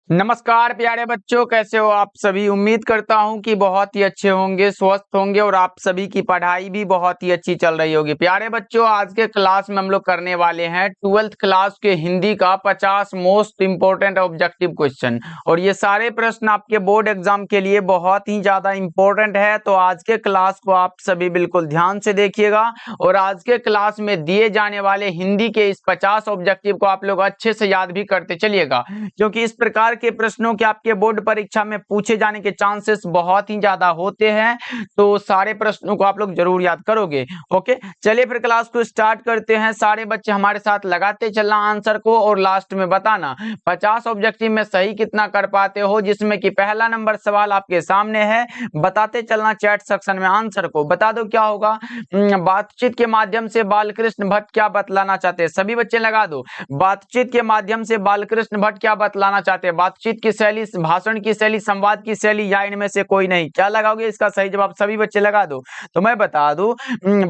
नमस्कार प्यारे बच्चों, कैसे हो आप सभी। उम्मीद करता हूं कि बहुत ही अच्छे होंगे, स्वस्थ होंगे और आप सभी की पढ़ाई भी बहुत ही अच्छी चल रही होगी। प्यारे बच्चों, आज के क्लास में हम लोग करने वाले हैं 12th क्लास के हिंदी का 50 मोस्ट इंपोर्टेंट ऑब्जेक्टिव क्वेश्चन। और ये सारे प्रश्न आपके बोर्ड एग्जाम के लिए बहुत ही ज्यादा इंपॉर्टेंट है। तो आज के क्लास को आप सभी बिल्कुल ध्यान से देखिएगा और आज के क्लास में दिए जाने वाले हिंदी के इस 50 ऑब्जेक्टिव को आप लोग अच्छे से याद भी करते चलिएगा, क्योंकि इस प्रकार के प्रश्नों के आपके बोर्ड परीक्षा में पूछे जाने के चांसेस बहुत ही ज्यादा होते हैं। तो सारे प्रश्नों को आप लोग जरूर याद करोगे। ओके, चलिए फिर क्लास को स्टार्ट करते हैं। सारे बच्चे हमारे साथ लगाते चलना आंसर को और लास्ट में बताना 50 ऑब्जेक्टिव में सही कितना कर पाते हो, जिसमें कि पहला नंबर सवाल आपके सामने है। बताते चलना चैट सेक्शन में आंसर को। बता दो क्या होगा। बातचीत के माध्यम से बालकृष्ण भट्ट क्या बतलाना चाहते हैं। सभी बच्चे लगा दो। बातचीत के माध्यम से बालकृष्ण भट्ट क्या बतलाना चाहते हैं। बातचीत की शैली, भाषण की शैली, संवाद की शैली या इनमें से कोई नहीं। क्या लगाओगे इसका सही जवाब। सभी बच्चे लगा दो। तो मैं बता दूं,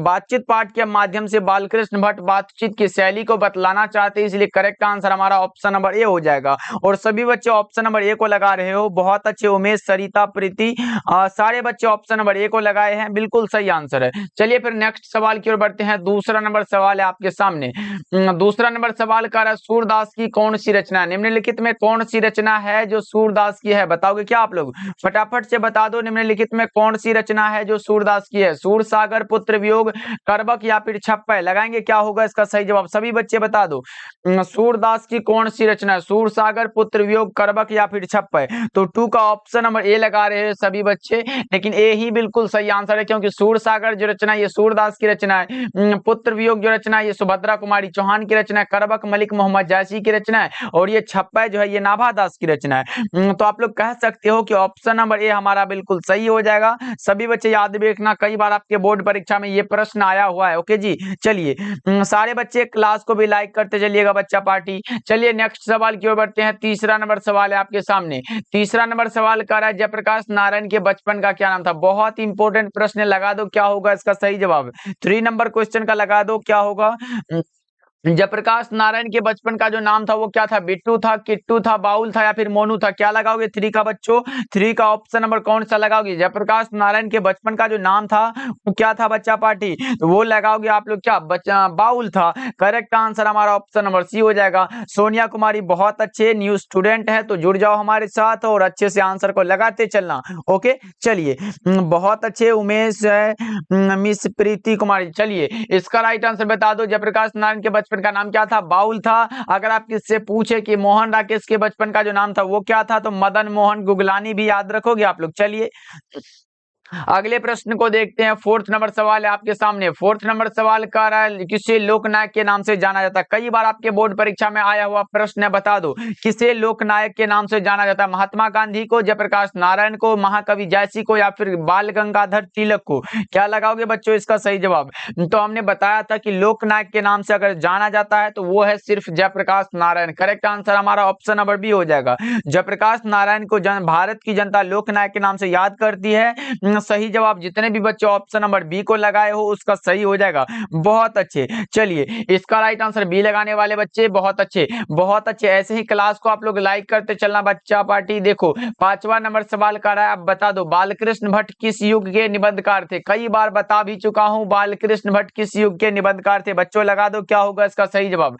बातचीत पाठ के माध्यम से बालकृष्ण भट्ट बातचीत की शैली को बतलाना चाहते हैं, इसलिए करेक्ट आंसर हमारा ऑप्शन नंबर ए हो जाएगा। और सभी बच्चे ऑप्शन नंबर ए को लगा रहे हो, बहुत अच्छे। उमेश, सरिता, प्रीति, सारे बच्चे ऑप्शन नंबर ए को लगाए हैं, बिल्कुल सही आंसर है। चलिए फिर नेक्स्ट सवाल की ओर बढ़ते हैं। दूसरा नंबर सवाल है आपके सामने। दूसरा नंबर सवाल कर रहा है, सूरदास की कौन सी रचना है। निम्नलिखित में कौन सी रचना है जो सूरदास की है। बताओगे क्या आप लोग। फटाफट से बता दो, निम्नलिखित में कौन सी रचना है जो सूरदास की है। सूरसागर, पुत्र वियोग, करबक या फिर छप्पय। लगाएंगे क्या होगा इसका सही जवाब। सभी बच्चे बता दो, सूरदास की कौन सी रचना है। सूरसागर, पुत्र वियोग, करबक या फिर छप्पय। तो 2 का ऑप्शन नंबर ए लगा रहे हैं सभी बच्चे, लेकिन ए ही बिल्कुल सही आंसर है, क्योंकि सूरसागर जो रचना है ये सूरदास की रचना है। पुत्र वियोग जो रचना है ये सुभद्रा कुमारी चौहान की रचना है। करबक मलिक मोहम्मद जायसी की रचना है और ये छप्पय जो है ये नाभादास की रचना है। तो आप लोग कह सकते हो कि ऑप्शन नंबर ए हमारा बिल्कुल सही हो जाएगा। सभी बच्चे याद रखना, कई बार आपके बोर्ड परीक्षा में ये प्रश्न आया हुआ है। ओके जी, चलिए सारे बच्चे क्लास को भी लाइक करते चलिएगा बच्चा पार्टी। चलिए नेक्स्ट सवाल की ओर बढ़ते हैं। तीसरा नंबर सवाल है आपके सामने। तीसरा नंबर सवाल कर रहा है, जयप्रकाश नारायण के बचपन का क्या नाम था। बहुत इंपॉर्टेंट प्रश्न है, लगा दो क्या होगा इसका सही जवाब। 3 नंबर क्वेश्चन का लगा दो क्या होगा। जयप्रकाश नारायण के बचपन का जो नाम था वो क्या था। बिट्टू था, किट्टू था, बाउल था या फिर मोनू था। क्या लगाओगे 3 का बच्चों। 3 का ऑप्शन नंबर कौन सा लगाओगे। जयप्रकाश नारायण के बचपन का जो नाम था वो क्या था बच्चा पार्टी। तो वो लगाओगे आप लोग क्या बच्चा, बाउल था। करेक्ट आंसर हमारा ऑप्शन नंबर सी हो जाएगा। सोनिया कुमारी बहुत अच्छे न्यू स्टूडेंट है, तो जुड़ जाओ हमारे साथ और अच्छे से आंसर को लगाते चलना। ओके, चलिए बहुत अच्छे। उमेश है, मिस प्रीति कुमारी। चलिए इसका राइट आंसर बता दो। जयप्रकाश नारायण के बचपन का नाम क्या था। बाउल था। अगर आप किससे पूछे कि मोहन राकेश के बचपन का जो नाम था वो क्या था, तो मदन मोहन गुगलानी भी याद रखोगे आप लोग। चलिए अगले प्रश्न को देखते हैं। 4th नंबर सवाल है आपके सामने। 4th नंबर सवाल का रहा है, किसे लोकनायक के नाम से जाना जाता है। कई बार आपके बोर्ड परीक्षा में आया हुआ प्रश्न है, बता दो किसे लोकनायक के नाम से जाना जाता है। महात्मा गांधी को, जयप्रकाश नारायण को, महाकवि जयसी को या फिर बाल गंगाधर तिलक को। क्या लगाओगे बच्चों इसका सही जवाब। तो हमने बताया था कि लोकनायक के नाम से अगर जाना जाता है तो वो है सिर्फ जयप्रकाश नारायण। करेक्ट आंसर हमारा ऑप्शन नंबर बी हो जाएगा। जयप्रकाश नारायण को भारत की जनता लोकनायक के नाम से याद करती है। सही जवाब जितने भी बच्चे ऑप्शन नंबर बी को लगाए हो उसका सही हो जाएगा। बहुत अच्छे। चलिए इसका राइट आंसर बी लगाने वाले बच्चे बहुत अच्छे, बहुत अच्छे। ऐसे ही क्लास को आप लोग लाइक करते चलना बच्चा पार्टी। देखो 5वां नंबर सवाल कर रहा है, अब बता दो बालकृष्ण भट्ट किस युग के निबंधकार थे। कई बार बता भी चुका हूं बालकृष्ण भट्ट किस युग के निबंधकार थे। बच्चों लगा दो क्या होगा इसका सही जवाब।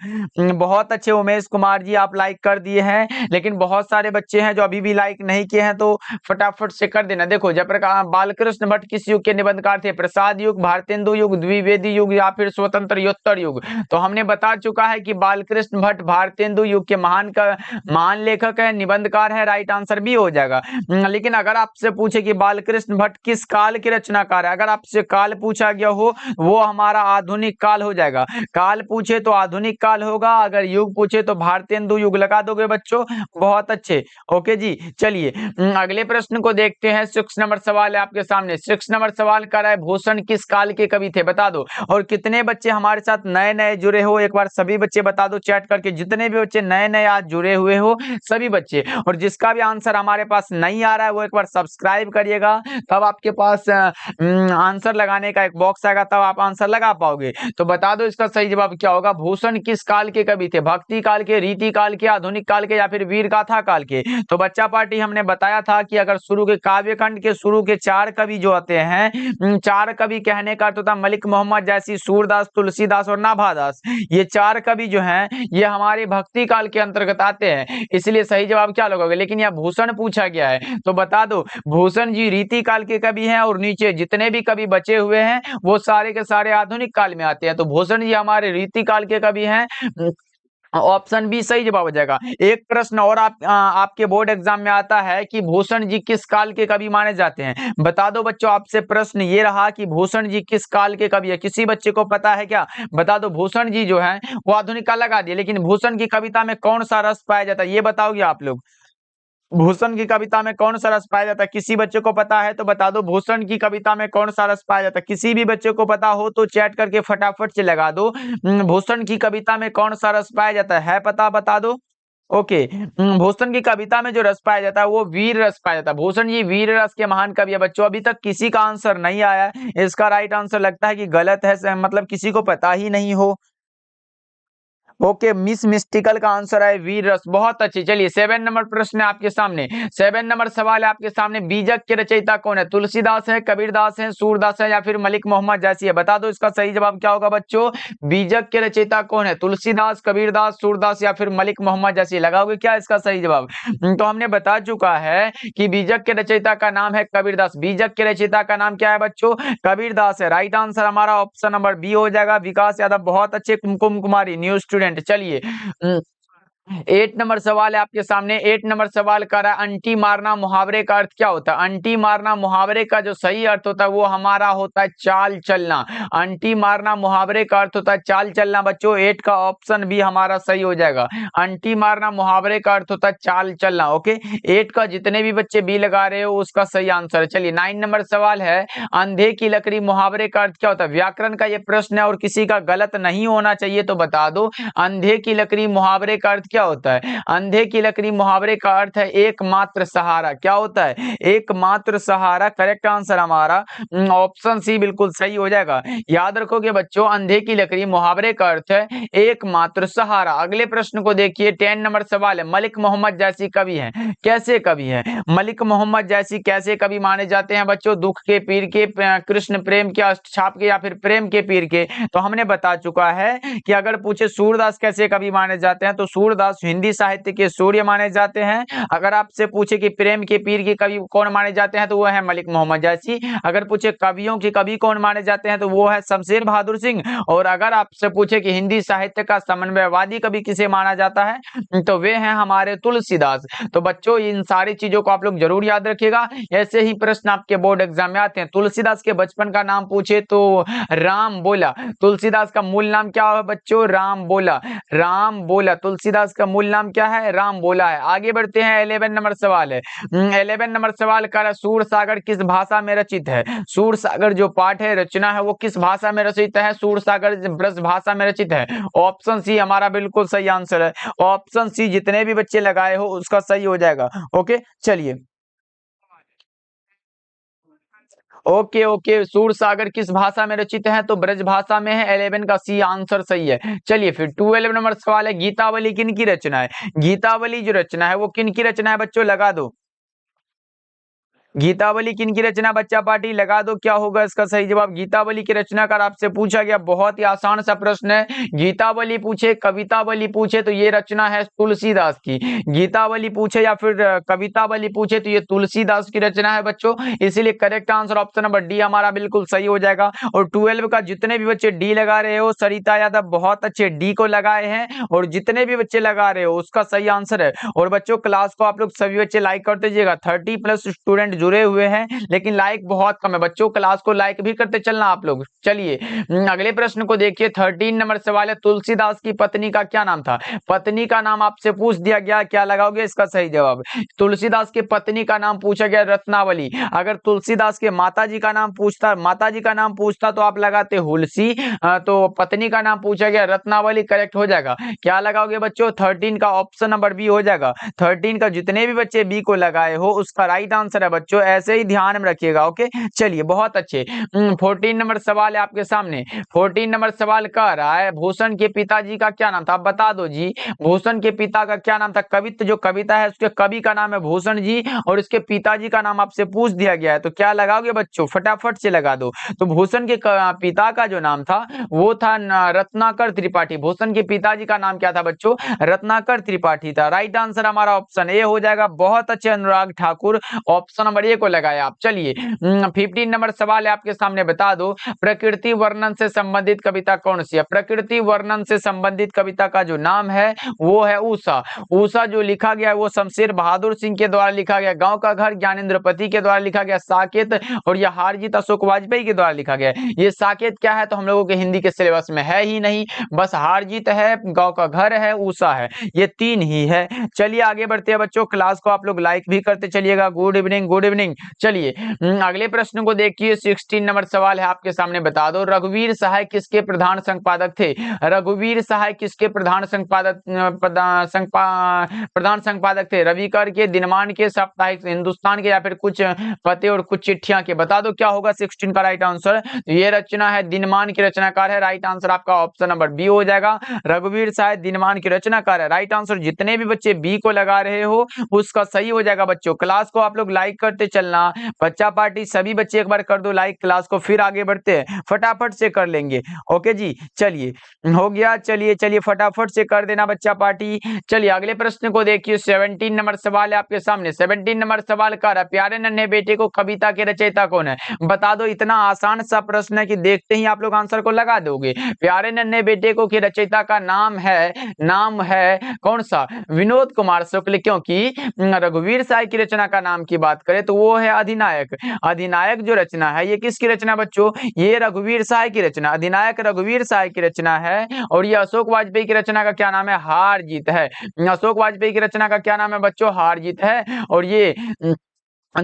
बहुत अच्छे उमेश कुमार जी, आप लाइक कर दिए हैं, लेकिन बहुत सारे बच्चे हैं जो अभी भी लाइक नहीं किए हैं, तो फटाफट से कर देना। देखो जयप्रकाश बालकृष्ण भट्ट किस युग के निबंधकार थे। प्रसाद युग, भारतेंदु युग, द्विवेदी युग या फिर स्वतंत्र युग। तो हमने बता चुका है कि बालकृष्ण भट्ट भारतेंदु युग के महान लेखक है, निबंधकार है। राइट आंसर भी हो जाएगा। लेकिन अगर आपसे पूछे कि बालकृष्ण भट्ट किस काल के रचनाकार है, अगर आपसे काल पूछा गया हो वो हमारा आधुनिक काल हो जाएगा। काल पूछे तो आधुनिक काल होगा, अगर युग पूछे तो भारतेंदु युग लगा दोगे बच्चों। बहुत अच्छे। ओके जी, चलिए अगले प्रश्न को देखते हैं। 6 नंबर सवाल है आपके सामने 6 नंबर सवाल कर रहा है, भूषण किस काल के कवि थे, बता दो। और कितने बच्चे हमारे साथ नए नए जुड़े हो, एक बार सभी बच्चे बता दो चैट करके, जितने भी बच्चे नए नए आज जुड़े हुए हो सभी बच्चे। और जिसका भी आंसर हमारे पास नहीं आ रहा है वो एक बार सब्सक्राइब करिएगा, तब आपके पास आंसर लगाने का एक बॉक्स आएगा, तब आप आंसर लगा पाओगे। तो बता दो इसका सही जवाब क्या होगा। भूषण किस काल के कवि थे, भक्ति काल के, रीति काल के, आधुनिक काल के या फिर वीर गाथा काल के। तो बच्चा पार्टी हमने बताया था कि अगर शुरू के काव्य खंड के शुरू के 4 कवि जो होते हैं, 4 कवि कहने का अर्थ होता है मलिक मोहम्मद जैसी, सूरदास, तुलसीदास और नाभादास। ये 4 कवि जो हैं ये हमारे भक्ति काल के अंतर्गत आते हैं, इसलिए सही जवाब क्या लगोगे। लेकिन यह भूषण पूछा गया है तो बता दो भूषण जी रीति काल के कवि हैं, और नीचे जितने भी कवि बचे हुए हैं वो सारे के सारे आधुनिक काल में आते हैं। तो भूषण जी हमारे रीति काल के कवि हैं, ऑप्शन बी सही जवाब हो जाएगा। एक प्रश्न और आपके बोर्ड एग्जाम में आता है कि भूषण जी किस काल के कवि माने जाते हैं। बता दो बच्चों, आपसे प्रश्न ये रहा कि भूषण जी किस काल के कवि है, किसी बच्चे को पता है क्या, बता दो। भूषण जी जो है वो आधुनिक काल लगा दिए, लेकिन भूषण की कविता में कौन सा रस पाया जाता है ये बताओगे आप लोग। भूषण की कविता में कौन सा रस पाया जाता है, किसी बच्चे को पता है तो बता दो। भूषण की कविता में कौन सा रस पाया जाता है, किसी भी बच्चे को पता हो तो चैट करके फटाफट से लगा दो। भूषण की कविता में कौन सा रस पाया जाता है पता, बता दो। ओके, भूषण की कविता में जो रस पाया जाता है वो वीर रस पाया जाता है। भूषण जी वीर रस के महान कवि है बच्चों। अभी तक किसी का आंसर नहीं आया, इसका राइट आंसर लगता है कि गलत है, मतलब किसी को पता ही नहीं हो। ओके, मिस मिस्टिकल का आंसर है वीर रस, बहुत अच्छी। चलिए 7 नंबर प्रश्न है आपके सामने, 7 नंबर सवाल है आपके सामने। बीजक के रचयिता कौन है, तुलसीदास है, कबीरदास है, सूरदास है या फिर मलिक मोहम्मद जैसी है, बता दो इसका सही जवाब क्या होगा बच्चों। बीजक के रचयिता कौन है, तुलसीदास, कबीरदास, सूरदास या फिर मलिक मोहम्मद जैसी, लगाओगे क्या इसका सही जवाब। तो हमने बता चुका है कि बीजक के रचयिता का नाम है कबीरदास। बीजक के रचयिता का नाम क्या है बच्चों, कबीरदास है। राइट आंसर हमारा ऑप्शन नंबर बी हो जाएगा। विकास यादव बहुत अच्छे, कुमकुम कुमारी न्यू स्टूडेंट। चलिए 8 नंबर सवाल है आपके सामने। 8 नंबर सवाल कर रहा है अंटी मारना मुहावरे का अर्थ क्या होता है। अंटी मारना मुहावरे का जो सही अर्थ होता है वो हमारा होता है चाल चलना। अंटी मारना मुहावरे का अर्थ होता है चाल चलना बच्चों। 8 का ऑप्शन भी हमारा सही हो जाएगा। अंटी मारना मुहावरे का अर्थ होता है चाल चलना। ओके, 8 का जितने भी बच्चे बी लगा रहे हो उसका सही आंसर है। चलिए 9 नंबर सवाल है, अंधे की लकड़ी मुहावरे का अर्थ क्या होता है। व्याकरण का ये प्रश्न है और किसी का गलत नहीं होना चाहिए, तो बता दो अंधे की लकड़ी मुहावरे का अर्थ क्या होता है। अंधे की लकड़ी मुहावरे का अर्थ है एकमात्र सहारा। क्या होता है, एकमात्र सहारा। करेक्ट आंसर हमारा ऑप्शन सी बिल्कुल सही हो जाएगा। याद रखोगे बच्चों, अंधे की लकड़ी मुहावरे का अर्थ है एकमात्र सहारा। अगले प्रश्न को देखिए, 10 नंबर सवाल है, मलिक मोहम्मद जैसी कवि है, कैसे कवि है। मलिक मोहम्मद जैसी कैसे कवि माने जाते हैं बच्चों, दुख के पीर के, कृष्ण प्रेम के अष्टछाप के या फिर प्रेम के पीर के। तो हमने बता चुका है कि अगर पूछे सूरदास कैसे कवि माने जाते हैं तो सूरदास हिंदी साहित्य के सूर्य माने जाते हैं। अगर आपसे पूछे कि प्रेम के पीर के कवि कौन माने जाते हैं तो वो है मलिक मोहम्मद जैसी। अगर पूछे कवियों के कवि कौन माने जाते हैं तो वो है शमशेर बहादुर सिंह। और अगर आपसे पूछे कि हिंदी साहित्य का समन्वयवादी कवि किसे माना जाता है तो वे हैं हमारे तुलसीदास। तो बच्चों इन सारी चीजों को आप लोग जरूर याद रखिएगा, ऐसे ही प्रश्न आपके बोर्ड एग्जाम में आते हैं। तुलसीदास के बचपन का नाम पूछे तो राम बोला। तुलसीदास का मूल नाम क्या है बच्चों, राम बोला। राम बोला, तुलसीदास का मूल नाम क्या है, राम बोला है। आगे बढ़ते हैं, 11 नंबर सवाल है। 11 नंबर सवाल का सूर सागर किस भाषा में रचित है। सूर सागर जो पाठ है, रचना है, वो किस भाषा में रचित है। सूर सागर ब्रज भाषा में रचित है। ऑप्शन सी हमारा बिल्कुल सही आंसर है। ऑप्शन सी जितने भी बच्चे लगाए हो उसका सही हो जाएगा। ओके, चलिए ओके ओके, सूर सागर किस भाषा में रचित है तो ब्रज भाषा में है। 11 का सी आंसर सही है। चलिए फिर 12 नंबर सवाल है, गीतावली किन की रचना है। गीतावली जो रचना है वो किन की रचना है बच्चों, लगा दो। गीतावली किन की रचना, बच्चा पार्टी लगा दो क्या होगा इसका सही जवाब। गीतावली की रचनाकार आपसे पूछा गया, बहुत ही आसान सा प्रश्न है। गीतावली पूछे, कवितावली पूछे तो ये रचना है तुलसीदास की। गीतावली पूछे या फिर कवितावली पूछे तो ये तुलसीदास की रचना है बच्चों। इसीलिए correct answer option number D हमारा बिल्कुल सही हो जाएगा। और 12 का जितने भी बच्चे डी लगा रहे हो, सरिता यादव बहुत अच्छे डी को लगाए हैं, और जितने भी बच्चे लगा रहे हो उसका सही आंसर है। और बच्चों क्लास को आप लोग सभी बच्चे लाइक कर दीजिएगा, 30+ स्टूडेंट जुड़े हुए हैं, लेकिन लाइक बहुत कम है बच्चों। क्लास को लाइक भी करते चलना आप लोग। चलिए अगले प्रश्न को देखिए। 13 नंबर सवाल है, तुलसीदास की पत्नी का क्या नाम था? पत्नी का नाम आपसे पूछ दिया गया, क्या लगाओगे इसका सही जवाब? तुलसीदास की पत्नी का नाम पूछा गया रत्नावली। अगर तुलसीदास के माताजी का नाम पूछता तो आप लगाते हुलसी, तो पत्नी का नाम पूछा गया रत्नावली, करेक्ट हो जाएगा। क्या लगाओगे बच्चों? 13 का ऑप्शन नंबर बी हो जाएगा। 13 का जितने भी बच्चे बी को लगाए हो उसका राइट आंसर है बच्चों, ऐसे ही ध्यान में रखिएगा। ओके चलिए बहुत अच्छे। 14 नंबर सवाल है आपके सामने। 14 नंबर सवाल कह रहा है, भूषण के पिताजी का क्या नाम था? आप बता दो जी, भूषण के पिता का क्या नाम था? कवित्व जो कविता है उसके कवि का नाम है भूषण जी, और इसके पिताजी का नाम आपसे पूछ दिया गया है, तो क्या लगाओगे बच्चों? फटाफट से लगा दो। तो भूषण के पिता का जो नाम था वो था रत्नाकर त्रिपाठी। भूषण के पिताजी का नाम क्या था बच्चों? रत्नाकर त्रिपाठी था। राइट आंसर हमारा ऑप्शन ए हो जाएगा। बहुत अच्छे Anurag Thakur, option number A को लगाया आप। चलिए 15 नंबर सवाल है आपके सामने, बता दो प्रकृति वर्णन से संबंधित कविता कौन सी है? प्रकृति वर्णन से संबंधित कविता का जो नाम है वो है ऊषा। ऊषा जो लिखा गया वो शमशेर बहादुर सिंह के द्वारा लिखा गया। गांव का घर ज्ञानेंद्र पति के द्वारा लिखा गया साकेत, और यह हार जीत अशोक वाजपेयी के द्वारा लिखा गया। ये साकेत क्या है तो हम लोगों के हिंदी के सिलेबस में है ही नहीं, बस हार जीत है, गांव का घर है, ऊषा है, ये तीन ही है। चलिए आगे बढ़ते हैं बच्चों। क्लास को आप लोग लाइक भी करते चलिएगा। Good evening, good evening. चलिए अगले प्रश्न को देखिए। 16 नंबर सवाल है आपके सामने, बता दो रघुवीर सहाय किसके प्रधान संपादक थे? रघुवीर सहाय किसके प्रधान संपादक थे? रविकर के, दिनमान के, साप्ताहिक हिंदुस्तान के, या फिर कुछ पते और कुछ चिट्ठियां के? बता दो क्या होगा 16 का राइट आंसर। ये रचना है दिनमान के रचनाकार है। राइट आंसर आपका ऑप्शन नंबर बी हो जाएगा। रघुवीर सहाय दिनमान के रचनाकार है। राइट आंसर जितने भी बच्चे बी को लगा रहे हो उसका सही हो जाएगा बच्चों। क्लास को आप लोग लाइक करते चलना। बच्चा पार्टी सभी बच्चे एक बार कर दो लाइक क्लास को, फिर आगे बढ़ते हैं, फटाफट से कर लेंगे। ओके जी चलिए हो गया। चलिए चलिए फटाफट से कर देना बच्चा पार्टी। चलिए अगले प्रश्न को देखिए। 17 नंबर सवाल है आपके सामने। 17 नंबर सवाल कर रहा, प्यारे नन्हे बेटे को कविता के रचयिता कौन है? बता दो। इतना आसान सा प्रश्न है कि देखते ही आप लोग आंसर को लगा दोगे। प्यारे नन्हे बेटे को के रचयिता का नाम है कौन सा? विनोद कुमार शुक्ल। क्योंकि रघुवीर सहाय की रचना का नाम की बात करें तो वो है अधिनायक। अधिनायक जो रचना है ये किसकी रचना बच्चों? ये रघुवीर सहाय की रचना, अधिनायक रघुवीर सहाय की रचना है। और ये अशोक वाजपेयी की रचना का क्या नाम है? हार जीत है। अशोक वाजपेयी की रचना का क्या नाम है बच्चों? हार जीत है। और ये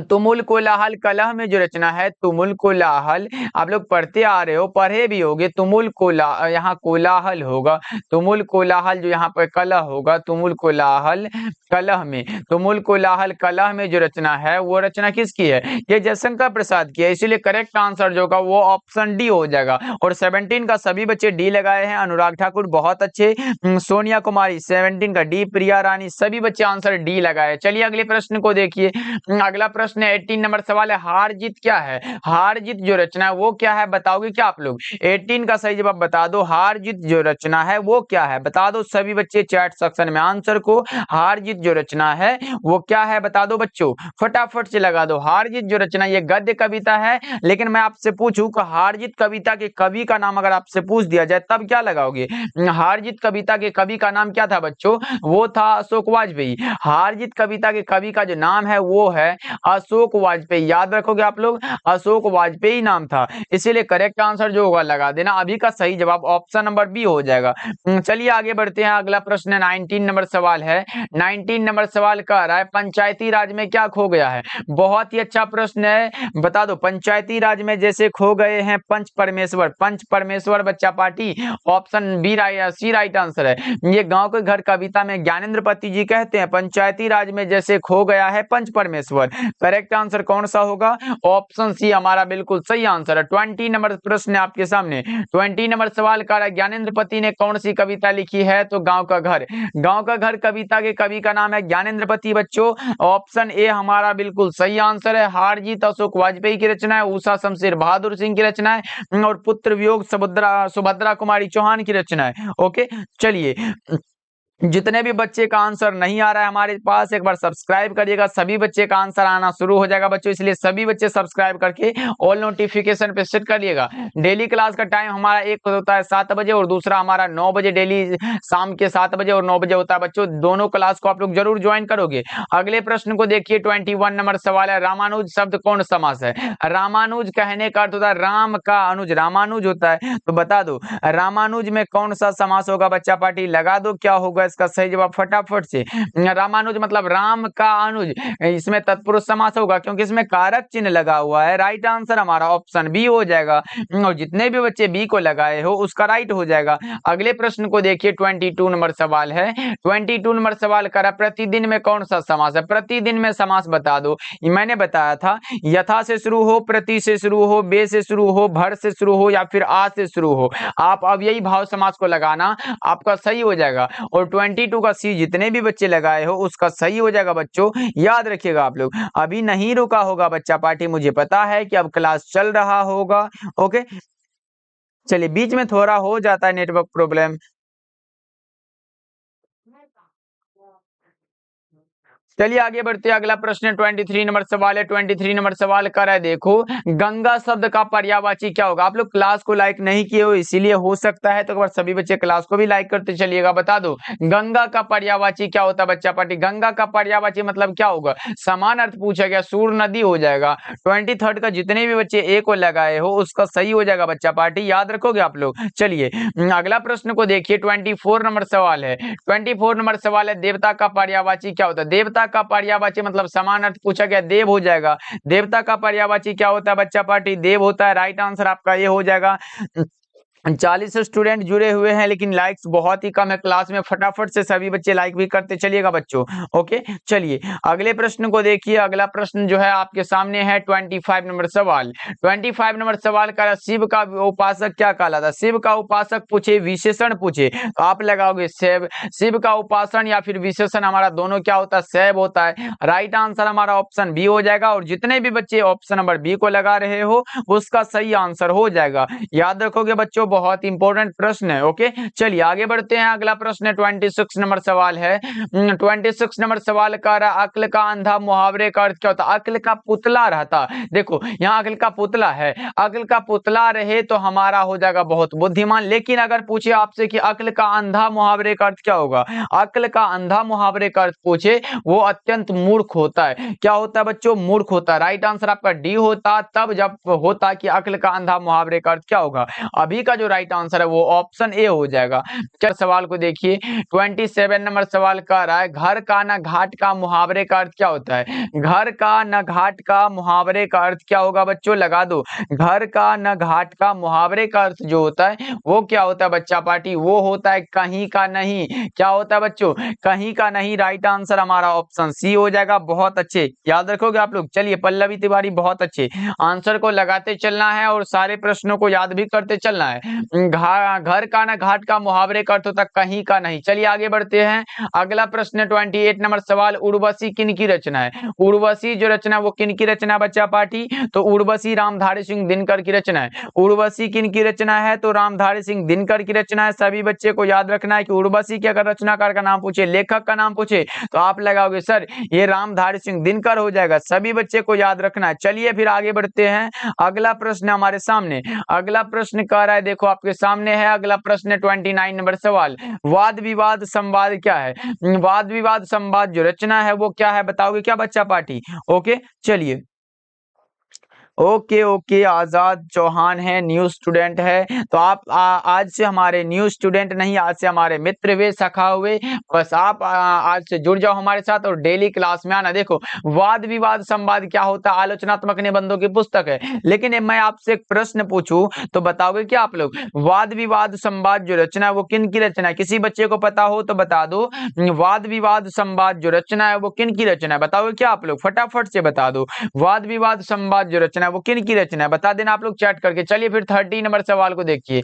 तुमुल कोलाहल कलह में जो रचना है, तुमुल कोलाहल आप लोग पढ़ते आ रहे हो, पढ़े भी होगे। तुमुल कोला, यहाँ कोलाहल होगा, तुमुल कोलाहल जो यहाँ पर कलह होगा, तुमुल कोलाहल कलह में, तुमुल कोलाहल कलह में जो रचना है वो रचना किसकी है? ये जयशंकर प्रसाद की है। इसीलिए करेक्ट आंसर जो होगा वो ऑप्शन डी हो जाएगा। और 17 का सभी बच्चे डी लगाए हैं। अनुराग ठाकुर बहुत अच्छे, सोनिया कुमारी 17 का डी, प्रिया रानी सभी बच्चे आंसर डी लगाए। चलिए अगले प्रश्न को देखिए। अगला प्रश्न 18 नंबर सवाल है, हार जीत क्या है? हार जीत जो रचना है वो क्या है बताओगे क्या आप लोग? 18 का सही जवाब बता दो। हार जीत जो रचना है वो क्या है बता दो सभी बच्चे चैट सेक्शन में आंसर को। हार जीत जो रचना है वो क्या है बता दो बच्चों, फटाफट से लगा दो। हार जीत जो रचना ये गद्य कविता है, लेकिन मैं आपसे पूछूं कि हार जीत कविता के कवि का नाम अगर आपसे पूछ दिया जाए तब क्या लगाओगे? हार जीत कविता के कवि का नाम क्या था बच्चों? वो था अशोक वाजपेयी। हार जीत कविता के कवि का जो नाम है वो है अशोक वाजपेयी। याद रखोगे आप लोग, अशोक वाजपेयी नाम था। इसीलिए करेक्ट आंसर जो होगा लगा देना। अभी का सही जवाब ऑप्शन नंबर बी हो जाएगा। चलिए आगे बढ़ते हैं। अगला प्रश्न 19 नंबर सवाल है। 19 नंबर सवाल कह रहा है, पंचायती राज में क्या खो गया है? बहुत ही अच्छा प्रश्न है, बता दो। पंचायती राज में जैसे खो गए हैं पंच परमेश्वर। पंच परमेश्वर बच्चा party, option B C right answer है। ये गांव के घर कविता में ज्ञानेंद्र पति जी कहते हैं पंचायती राज में जैसे खो गया है पंच परमेश्वर। करेक्ट आंसर कौन सा होगा? ऑप्शन सी हमारा बिल्कुल सही आंसर है। 20 नंबर प्रश्न है आपके सामने। 20 नंबर सवाल का ज्ञानेंद्र पति ने कौन सी कविता लिखी है? तो गांव का घर। गांव का घर कविता के कवि का नाम है ज्ञानेंद्र पति बच्चों। ऑप्शन ए हमारा बिल्कुल सही आंसर है। हार जीत अशोक वाजपेयी की रचना है, उषा शमशेर बहादुर सिंह की रचना है, और पुत्र वियोग सुभद्रा कुमारी चौहान की रचना है। ओके चलिए जितने भी बच्चे का आंसर नहीं आ रहा है हमारे पास, एक बार सब्सक्राइब करिएगा, सभी बच्चे का आंसर आना शुरू हो जाएगा बच्चों, इसलिए सभी बच्चे सब्सक्राइब करके ऑल नोटिफिकेशन पे सेट करिएगा। डेली क्लास का टाइम हमारा एक होता है 7 बजे और दूसरा हमारा 9 बजे, डेली शाम के 7 बजे और 9 बजे होता है बच्चों, दोनों क्लास को आप लोग जरूर ज्वाइन करोगे। अगले प्रश्न को देखिए, 21 नंबर सवाल है, रामानुज शब्द कौन समास है? रामानुज कहने का अर्थ होता है राम का अनुज, रामानुज होता है, तो बता दो रामानुज में कौन सा समास होगा बच्चा पार्टी, लगा दो क्या होगा इसका सही जवाब फटाफट से। रामानुज मतलब राम का अनुज, इसमें तत्पुरुष समास होगा क्योंकि इसमें कारक चिन्ह लगा हुआ है। राइट आंसर हमारा ऑप्शन बी हो जाएगा, और जितने भी बच्चे बी को लगाए हो उसका राइट हो जाएगा। अगले प्रश्न को देखिए, 22 नंबर सवाल है, 22 नंबर सवाल करा, प्रतिदिन में कौन सा समास है? प्रतिदिन में समास बता दो। मैंने बताया था यथा से शुरू हो, प्रति से शुरू हो, बे से शुरू हो, भर से शुरू हो या फिर आ से शुरू हो, आप अब यही भाव समास को लगाना, आपका सही हो जाएगा। और 22 का सी जितने भी बच्चे लगाए हो उसका सही हो जाएगा बच्चों, याद रखिएगा आप लोग। अभी नहीं रुका होगा बच्चा पार्टी, मुझे पता है कि अब क्लास चल रहा होगा। ओके, चलिए बीच में थोड़ा हो जाता है नेटवर्क प्रॉब्लम। चलिए आगे बढ़ते हैं, अगला प्रश्न 23 नंबर सवाल है। 23 नंबर सवाल कर रहा है, देखो गंगा शब्द का पर्यायवाची क्या होगा? आप लोग क्लास को लाइक नहीं किए हो इसीलिए हो सकता है, तो एक बार सभी बच्चे क्लास को भी लाइक करते चलिएगा। बता दो गंगा का पर्यायवाची क्या होता है बच्चा पार्टी? गंगा का पर्यायवाची मतलब क्या होगा? समान अर्थ पूछा गया, सूर नदी हो जाएगा। 23 का जितने भी बच्चे ए को लगाए हो उसका सही हो जाएगा बच्चा पार्टी, याद रखोगे आप लोग। चलिए अगला प्रश्न को देखिए, 24 नंबर सवाल है। 24 नंबर सवाल है, देवता का पर्यायवाची क्या होता है? देवता का पर्यायवाची मतलब समान अर्थ पूछा गया, देव हो जाएगा। देवता का पर्यायवाची क्या होता है बच्चा पार्टी? देव होता है। राइट आंसर आपका ये हो जाएगा। 40 स्टूडेंट जुड़े हुए हैं लेकिन लाइक्स बहुत ही कम है क्लास में, फटाफट से सभी बच्चे लाइक भी करते चलिएगा बच्चों। ओके, चलिए अगले प्रश्न को देखिए। अगला प्रश्न जो है आपके सामने है 25 नंबर सवाल। 25 नंबर सवाल का, शिव का उपासक क्या कहलाता? शिव का उपासक पूछे, विशेषण पूछे, तो आप लगाओगे शिव। शिव का उपासन या फिर विशेषण हमारा दोनों क्या होता है? शैव होता है। राइट आंसर हमारा ऑप्शन बी हो जाएगा, और जितने भी बच्चे ऑप्शन नंबर बी को लगा रहे हो उसका सही आंसर हो जाएगा, याद रखोगे बच्चों, बहुत इंपॉर्टेंट प्रश्न है। ओके, चलिए आगे बढ़ते हैं। अगला प्रश्न 26 नंबर सवाल है। 26 नंबर सवाल का अक्ल का अंधा मुहावरे का अर्थ क्या होता है? अक्ल का पुतला रहता, देखो यहाँ अक्ल का पुतला है, अक्ल का पुतला रहे तो हमारा हो जाएगा बहुत बुद्धिमान। लेकिन अगर पूछे आपसे कि अक्ल का अंधा मुहावरे का अर्थ क्या होगा? अक्ल का अंधा मुहावरे का अर्थ पूछे, वो अत्यंत मूर्ख होता है। क्या होता है बच्चों? मूर्ख होता है। राइट आंसर आपका डी होता, तब जब होता कि अक्ल का अंधा मुहावरे का अर्थ क्या होगा। अभी का जो राइट आंसर है वो ऑप्शन ए हो जाएगा। चल सवाल को देखिए, 27 नंबर सवाल कह रहा है, घर का न घाट का मुहावरे का अर्थ क्या होता है? घर का न घाट का मुहावरे का अर्थ क्या होगा बच्चों? लगा दो। घर का न घाट का मुहावरे का अर्थ जो होता है वो क्या होता है बच्चा पार्टी? वो होता है कहीं का नहीं। क्या होता है बच्चों? कहीं का नहीं। राइट आंसर हमारा ऑप्शन सी हो जाएगा। बहुत अच्छे, याद रखोगे आप लोग। चलिए पल्लवी तिवारी, बहुत अच्छे, आंसर को लगाते चलना है और सारे प्रश्नों को याद भी करते चलना है। घर का ना घाट का मुहावरे का अर्थ होता कहीं का नहीं। चलिए आगे बढ़ते हैं। अगला प्रश्न 28 नंबर सवाल, उर्वशी किन की रचना है? उर्वशी जो रचना वो किन की रचना बच्चा पार्टी? तो उर्वशी रामधारी सिंह दिनकर की रचना है। उर्वशी किन की रचना है? तो रामधारी सिंह दिनकर की रचना है। सभी बच्चे को याद रखना है कि उर्वशी के अगर रचनाकार का नाम पूछे, लेखक का नाम पूछे, तो आप लगाओगे सर ये रामधारी सिंह दिनकर हो जाएगा। सभी बच्चे को याद रखना है। चलिए फिर आगे बढ़ते हैं। अगला प्रश्न हमारे सामने, अगला प्रश्न कह रहा है, देखो आपके सामने है अगला प्रश्न 29 नंबर सवाल, वाद विवाद संवाद क्या है? वाद विवाद संवाद जो रचना है वो क्या है, बताओगे क्या बच्चा पार्टी? ओके, चलिए ओके ओके, आजाद चौहान है, न्यू स्टूडेंट है, तो आप आज से हमारे न्यू स्टूडेंट नहीं, आज से हमारे मित्र वे, सखा हुए, बस आप आज से जुड़ जाओ हमारे साथ और डेली क्लास में आना। देखो वाद विवाद संवाद क्या होता है? आलोचनात्मक निबंधों की पुस्तक है। लेकिन मैं आपसे एक प्रश्न पूछूं तो बताओगे क्या आप लोग? वाद विवाद संवाद जो रचना है वो किन की रचना है? किसी बच्चे को पता हो तो बता दो। वाद विवाद संवाद जो रचना है वो किन की रचना है? बताओगे क्या आप लोग? फटाफट से बता दो। वाद विवाद संवाद जो रचना वो किन की रचना है, बता देना आप लोग चैट करके। चलिए फिर 30 नंबर सवाल को देखिए।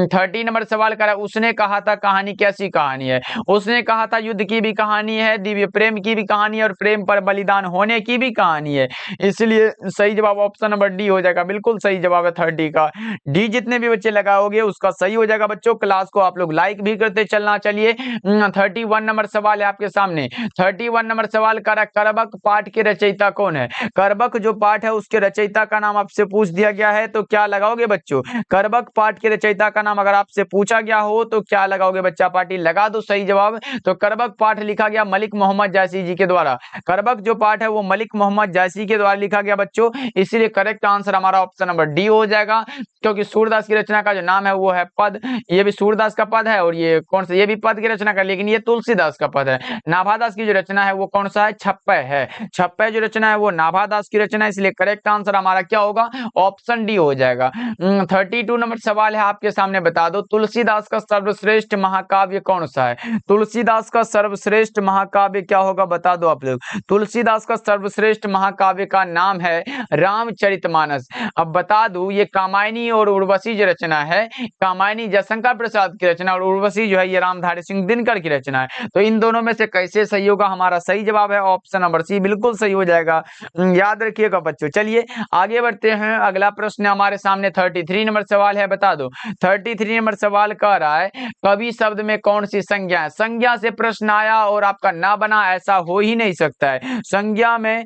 30 नंबर सवाल करा, उसने कहा था कहानी कैसी कहानी है? उसने कहा था युद्ध की भी कहानी है, दिव्य प्रेम की भी कहानी है और प्रेम पर बलिदान होने की भी कहानी है। इसलिए सही जवाब ऑप्शन नंबर डी हो जाएगा। बिल्कुल सही जवाब है 30 का डी। जितने भी बच्चे लगाओगे उसका सही हो जाएगा। बच्चों क्लास को आप लोग लाइक भी करते चलना। चलिए 31 नंबर सवाल है आपके सामने। 31 नंबर सवाल करा, करबक पाठ के रचयिता कौन है? करबक जो पाठ है उसके रचयिता का नाम आपसे पूछ दिया गया है, तो क्या लगाओगे बच्चों? करबक पाठ के रचयिता का नाम अगर आपसे पूछा गया हो तो क्या लगाओगे बच्चा पार्टी? लगा दो सही जवाब। तो करबक पाठ लिखा गया मलिक मोहम्मद जायसी जी के द्वारा। करबक जो पाठ है वो मलिक मोहम्मद जायसी के द्वारा लिखा गया बच्चों, इसीलिए करेक्ट आंसर हमारा ऑप्शन नंबर डी हो जाएगा। क्योंकि सूरदास की रचना का जो नाम है वो है पद, ये भी सूरदास का पद है और ये कौन सा, ये भी पद की रचना का, लेकिन ये तुलसीदास का पद है। नाभादास की जो रचना है वो कौन सा है? छप्पय है। छप्पय जो रचना है वो नाभादास की रचना है, इसलिए करेक्ट आंसर हमारा क्या होगा? ऑप्शन डी हो जाएगा। 32 नंबर सवाल है आपके सामने, बता दो तुलसीदास का सर्वश्रेष्ठ महाकाव्य कौन सा है? तुलसीदास का सर्वश्रेष्ठ महाकाव्य क्या होगा बता दो आप लोग। तुलसीदास का सर्वश्रेष्ठ महाकाव्य का नाम है रामचरितमानस। अब बता दूं ये कामायनी और उर्वशी जो रचना है, कामायनी जयशंकर प्रसाद की रचना और उर्वशी जो है ये रामधारी सिंह दिनकर की रचना है। तो इन दोनों में से कैसे सही होगा? हमारा सही जवाब है ऑप्शन नंबर सी, बिल्कुल सही हो जाएगा। याद रखिएगा बच्चों। चलिए आगे बढ़ते हैं। अगला प्रश्न हमारे सामने 33 नंबर सवाल है, बता दो 33 नंबर सवाल कह रहा है कवि शब्द में कौन सी संज्ञा है? संज्ञा से प्रश्न आया और आपका ना बना ऐसा हो ही नहीं सकता है। संज्ञा में,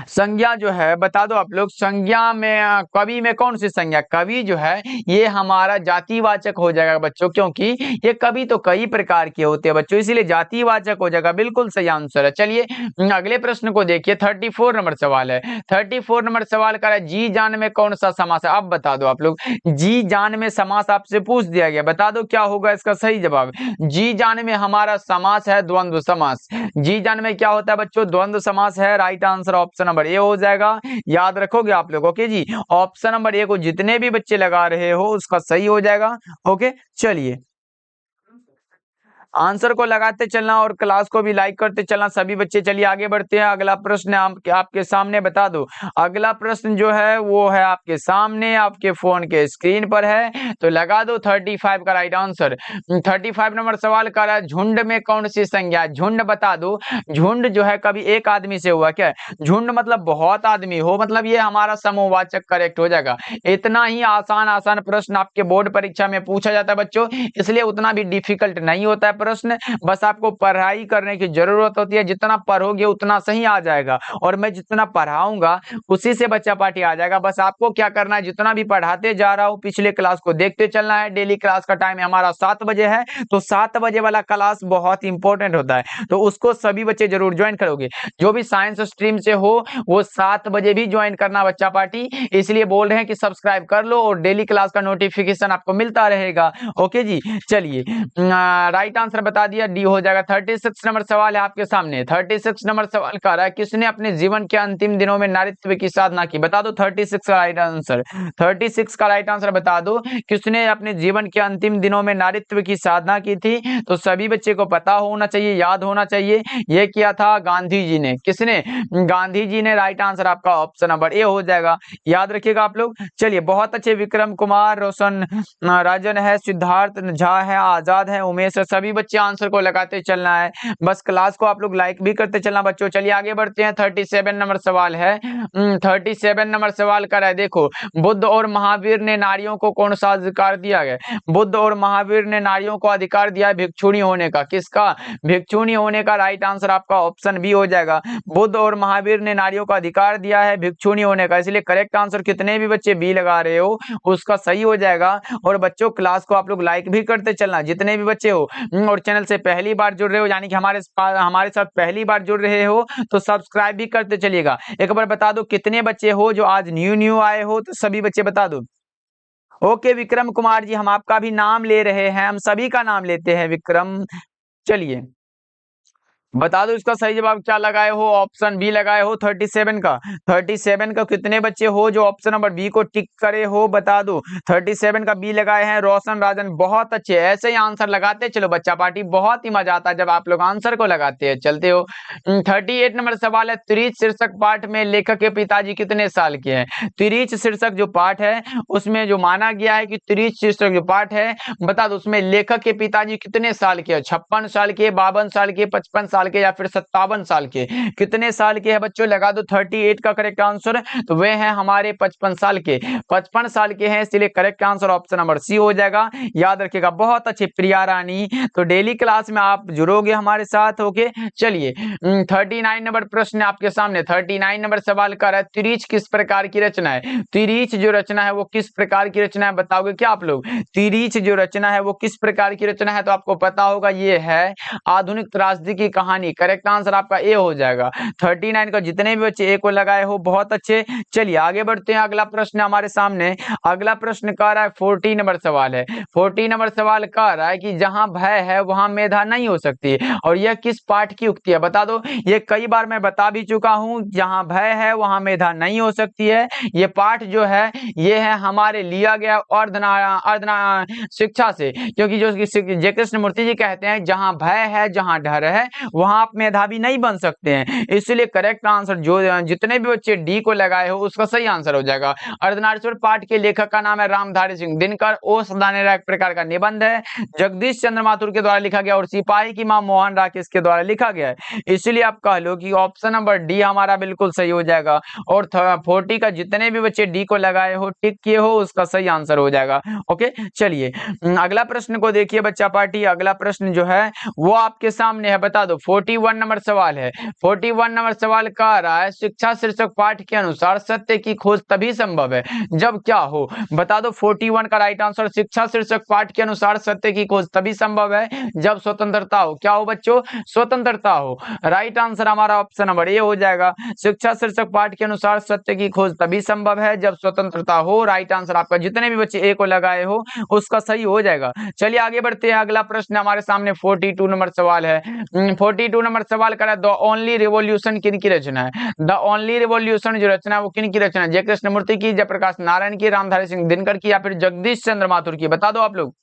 संज्ञा जो है बता दो आप लोग, संज्ञा में कवि में कौन सी संज्ञा? कवि जो है ये हमारा जातिवाचक हो जाएगा बच्चों, क्योंकि ये कवि तो कई प्रकार के होते हैं बच्चों, इसीलिए जातिवाचक हो जाएगा। बिल्कुल सही आंसर है। चलिए अगले प्रश्न को देखिए। 34 नंबर सवाल है। 34 नंबर सवाल का है जी जान में कौन सा समास है? अब बता दो आप लोग, जी जान में समास आपसे पूछ दिया गया, बता दो क्या होगा इसका सही जवाब। जी जान में हमारा समास है द्वंद्व समास। जी जान में क्या होता है बच्चों? द्वंद्व समास है। Right answer option number A हो जाएगा। याद रखोगे आप लोग। ओके जी, ऑप्शन नंबर ए को जितने भी बच्चे लगा रहे हो उसका सही हो जाएगा। ओके चलिए आंसर को लगाते चलना और क्लास को भी लाइक करते चलना सभी बच्चे। चलिए आगे बढ़ते हैं। अगला प्रश्न आपके सामने, बता दो अगला प्रश्न जो है वो है आपके सामने, आपके फोन के स्क्रीन पर है, तो लगा दो 35 का राइट आंसर। 35 नंबर सवाल कर रहा है झुंड में कौन सी संज्ञा? झुंड बता दो। झुंड जो है कभी एक आदमी से हुआ क्या? झुंड मतलब बहुत आदमी हो, मतलब ये हमारा समूहवाचक करेक्ट हो जाएगा। इतना ही आसान आसान प्रश्न आपके बोर्ड परीक्षा में पूछा जाता है बच्चों, इसलिए उतना भी डिफिकल्ट नहीं होता है प्रश्न। बस आपको पढ़ाई करने की जरूरत होती है, जितना पढ़ोगे उतना सही आ जाएगा, और मैं जितना पढ़ाऊंगा उसी से बच्चा पार्टी आ जाएगा। बस आपको क्या करना है, जितना भी पढ़ाते जा रहा हूं पिछले क्लास को देखते चलना है। डेली क्लास का टाइम हमारा 7 बजे है, तो 7 बजे वाला क्लास बहुत इंपॉर्टेंट होता है, तो उसको सभी बच्चे जरूर ज्वाइन करोगे। जो भी साइंस स्ट्रीम से हो वो 7 बजे भी ज्वाइन करना बच्चा पार्टी, इसलिए बोल रहे हैं कि सब्सक्राइब कर लो और डेली क्लास का नोटिफिकेशन आपको मिलता रहेगा। ओके जी चलिए राइट आंसर बता दिया, डी हो जाएगा। 36 नंबर सवाल है आपके सामने। 36 नंबर सवाल कह रहा है किसने अपने जीवन के अंतिम दिनों में नारीत्व की साधना की? बता दो 36 का राइट आंसर। 36 का राइट आंसर बता दो किसने अपने जीवन के अंतिम दिनों में नारीत्व की साधना की थी? तो सभी बच्चे को पता होना चाहिए, याद होना चाहिए। ये किया था गांधी जी ने। किसने? गांधी जी ने। राइट आंसर आपका ऑप्शन नंबर ए हो जाएगा। याद रखिएगा आप लोग। चलिए बहुत अच्छे। विक्रम कुमार, रोशन राजन है, सिद्धार्थ झा है, आजाद है, उमेश है, सभी बच्चे आंसर को लगाते चलना है। बस क्लास को आप लोग लाइक भी करते चलना बच्चों। चलिए आगे बढ़ते हैं। 37 नंबर सवाल है। 37 नंबर सवाल कर है, देखो बुद्ध और महावीर ने नारियों को कौन सा अधिकार दिया गया? बुद्ध और महावीर ने नारियों को अधिकार दिया है भिक्षुणी होने का। किसका? भिक्षुणी होने का। राइट आंसर आपका ऑप्शन बी हो जाएगा। बुद्ध और महावीर ने नारियों को अधिकार दिया है भिक्षुणी होने का, इसलिए करेक्ट आंसर कितने भी बच्चे बी लगा रहे हो उसका सही हो जाएगा। और बच्चों क्लास को आप लोग लाइक भी करते चलना जितने भी बच्चे हो, और चैनल से पहली बार जुड़ रहे हो यानी कि हमारे साथ पहली बार जुड़ रहे हो तो सब्सक्राइब भी करते चलिएगा। एक बार बता दो कितने बच्चे हो जो आज न्यू आए हो, तो सभी बच्चे बता दो। ओके विक्रम कुमार जी, हम आपका भी नाम ले रहे हैं, हम सभी का नाम लेते हैं विक्रम। चलिए बता दो इसका सही जवाब क्या लगाए हो। ऑप्शन बी लगाए हो 37 का। 37 का कितने बच्चे हो जो ऑप्शन नंबर बी को टिक करे हो, बता दो। 37 का बी लगाए हैं रोशन राजन, बहुत अच्छे, ऐसे ही आंसर लगाते चलो बच्चा पार्टी, बहुत ही मजा आता है जब आप लोग आंसर को लगाते हैं। चलते हो 38 नंबर सवाल है, तिरीच शीर्षक पाठ में लेखक के पिताजी कितने साल के हैं। तिरीच शीर्षक जो पाठ है उसमें जो माना गया है कि तिरीच शीर्षक जो पाठ है, बता दो उसमें लेखक के पिताजी कितने साल के हैं। 56 साल के, 52 साल के, 55 साल के या फिर 57 साल के, कितने साल के हैं बच्चों, लगा दो। 38 का करेक्ट आंसर तो वे हैं हमारे 55 साल के, 55 साल के हैं, इसलिए correct answer option number C हो जाएगा। याद रखिएगा। बहुत अच्छे प्रिया रानी, तो डेली क्लास में आप जुड़ोगे हमारे साथ। ओके चलिए 39 नंबर प्रश्न आपके सामने। 39 नंबर सवाल कर रहा है, तिरीच किस प्रकार की रचना है। तिरीच जो रचना है वो किस प्रकार की रचना है, बताओगे क्या आप लोग। तिरीच जो रचना है वो किस प्रकार की रचना है, तो आपको पता होगा ये है आधुनिक त्रासदी की कहानी। करेक्ट आंसर आपका ए हो जाएगा। 39 का जितने भी बच्चे ए को लगाए हो बहुत अच्छे। चलिए आगे बढ़ते हैं, अगला प्रश्न हमारे सामने। अगला प्रश्न कह रहा है 40 नंबर सवाल है। 40 नंबर सवाल कह रहा है कि जहां भय है वहां मेधा नहीं हो सकती, और यह किस पाठ की उक्ति है, बता दो। ये कई बार मैं बता भी चुका हूं, जहां भय है वहां मेधा नहीं हो सकती है। ये पाठ जो है ये है हमारे लिया गया अर्धना शिक्षा से, क्योंकि जो जय कृष्ण मूर्ति जी कहते हैं जहां भय है जहां डर है वहां आप मेधावी नहीं बन सकते हैं। इसलिए करेक्ट आंसर जो जितने भी बच्चे डी को लगाए हो उसका सही आंसर हो जाएगा। अर्धनारीश्वर पाठ के लेखक का नाम है रामधारी सिंह दिनकर। ओ सदानेरा एक प्रकार का निबंध है, जगदीश चंद्र माथुर के द्वारा लिखा गया और सिपाही की मां मोहन राकेश के द्वारा लिखा गया है। इसलिए आप कह लो कि ऑप्शन नंबर डी हमारा बिल्कुल सही हो जाएगा। और 40 का जितने भी बच्चे डी को लगाए हो टिक किए हो उसका सही आंसर हो जाएगा। ओके चलिए अगला प्रश्न को देखिए बच्चा पार्टी। अगला प्रश्न जो है वो आपके सामने है, बता दो। 41 नंबर सवाल है। 41 नंबर सवाल कह रहा है, शिक्षा शीर्षक पाठ के अनुसार सत्य की खोज तभी संभव है जब क्या हो, बता दो। 41 का राइट आंसर, शिक्षा शीर्षक पाठ के अनुसार सत्य की खोज तभी संभव है जब स्वतंत्रता हो। क्या हो बच्चों, स्वतंत्रता हो। राइट आंसर हमारा ऑप्शन नंबर ए हो जाएगा। शिक्षा शीर्षक पाठ के अनुसार सत्य की खोज तभी संभव है जब स्वतंत्रता हो। राइट आंसर आपका जितने भी बच्चे ए को लगाए हो उसका सही हो जाएगा। चलिए आगे बढ़ते हैं, अगला प्रश्न हमारे सामने 42 नंबर सवाल है। 42 नंबर सवाल करा, द ओनली रिवॉल्यूशन किन की रचना है। द ओनली रिवॉल्यूशन जो रचना है वो किन की रचना है, जय कृष्ण मूर्ति की, जयप्रकाश नारायण की, रामधारी सिंह दिनकर की, या फिर जगदीश चंद्र माथुर की, बता दो आप लोग।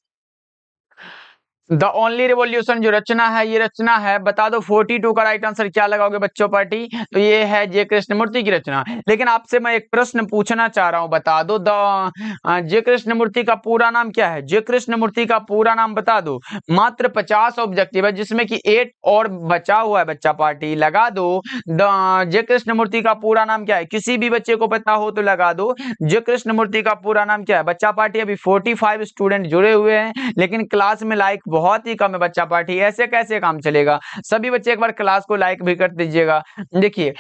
द ओनली रिवॉल्यूशन जो रचना है ये रचना है, बता दो। 42 का राइट आंसर क्या लगाओगे बच्चों पार्टी, तो ये है जय कृष्ण मूर्ति की रचना। लेकिन आपसे मैं एक प्रश्न पूछना चाह रहा हूं, बता दो जय कृष्ण मूर्ति का पूरा नाम क्या है। जय कृष्ण मूर्ति का पूरा नाम बता दो। मात्र 50 ऑब्जेक्टिव है जिसमें कि 8 और बचा हुआ है बच्चा पार्टी, लगा दो। जय कृष्ण मूर्ति का पूरा नाम क्या है, किसी भी बच्चे को पता हो तो लगा दो। जय कृष्ण मूर्ति का पूरा नाम क्या है बच्चा पार्टी। अभी 45 स्टूडेंट जुड़े हुए हैं लेकिन क्लास में लाइक बहुत ही कम है बच्चा पार्टी, ऐसे कैसे काम चलेगा। सभी बच्चे एक बार क्लास को लाइक भी कर दीजिएगा। देखिए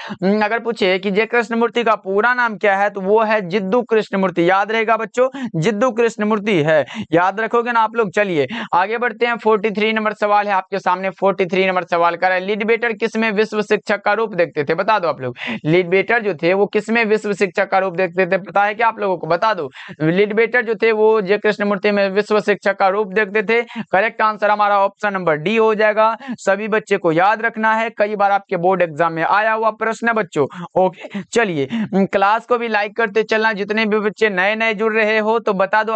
अगर पूछे कि जय कृष्ण मूर्ति का पूरा नाम क्या है तो वो है जिद्दू कृष्ण मूर्ति। याद रहेगा बच्चों, जिद्दू कृष्ण मूर्ति है, याद रखोगे ना आप लोग। चलिए आगे बढ़ते हैं, 43 नंबर सवाल है आपके सामने। 43 नंबर सवाल कर रहा है, लीडबेटर किसमें विश्व शिक्षक का रूप देखते थे, बता दो आप लोग। लीडबेटर जो थे वो किसमें विश्व शिक्षक का रूप देखते थे, पता है क्या आप लोगों को, बता दो। लीडबेटर जो थे वो जय कृष्ण मूर्ति में विश्व शिक्षक का रूप देखते थे। करेक्ट आंसर हमारा ऑप्शन नंबर डी हो जाएगा। सभी बच्चे को याद रखना है, कई बार आपके बोर्ड एग्जाम में आया हुआ प्रश्न है बच्चों। ओके चलिए क्लास को भी लाइक करते चलना। जितने भी बच्चे नए नए जुड़ रहे हो तो बता दो